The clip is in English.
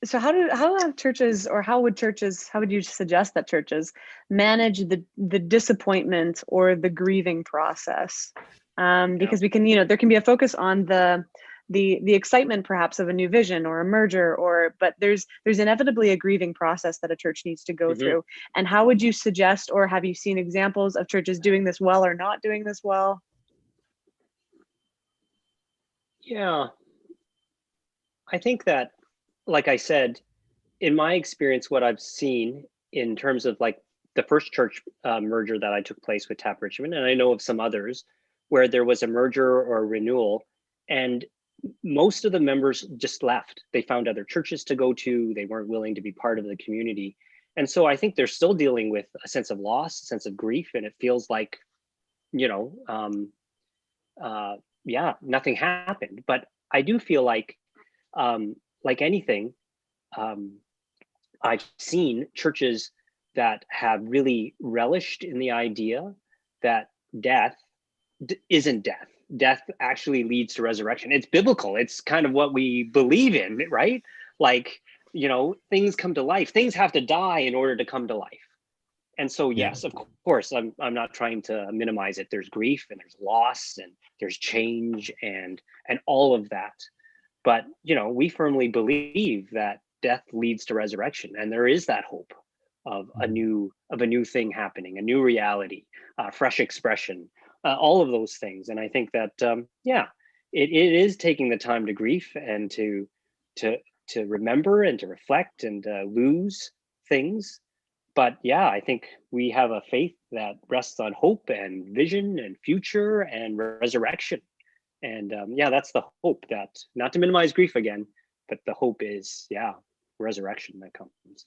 So how have churches, or how would you suggest that churches manage the disappointment or the grieving process? Yeah. Because we can, there can be a focus on the excitement perhaps of a new vision or a merger, but there's inevitably a grieving process that a church needs to go Hmm. through. And how would you suggest, or have you seen examples of churches doing this well or not doing this well? Yeah. I think that, like I said, in my experience, what I've seen in terms of like the first church merger that I took place with Tap Richmond, and I know of some others where there was a merger or a renewal, and most of the members just left. They found other churches to go to. They weren't willing to be part of the community. And so I think they're still dealing with a sense of loss, a sense of grief, and it feels like, you know, uh, yeah, nothing happened. But I do feel like anything, um, I've seen churches that have really relished in the idea that death isn't death. Death actually leads to resurrection. It's biblical. It's kind of what we believe in, right? Like, things come to life. Things have to die in order to come to life. And so, Yeah. yes, of course, I'm not trying to minimize it. There's grief and there's loss and there's change and all of that. But we firmly believe that death leads to resurrection, and there is that hope of a Mhm. new thing happening, a new reality, fresh expression, all of those things. And I think that yeah, it is taking the time to grieve and to to remember and to reflect and lose things. But yeah, I think we have a faith that rests on hope and vision and future and resurrection. And yeah, that's the hope, that not to minimize grief again, but the hope is, yeah, resurrection that comes.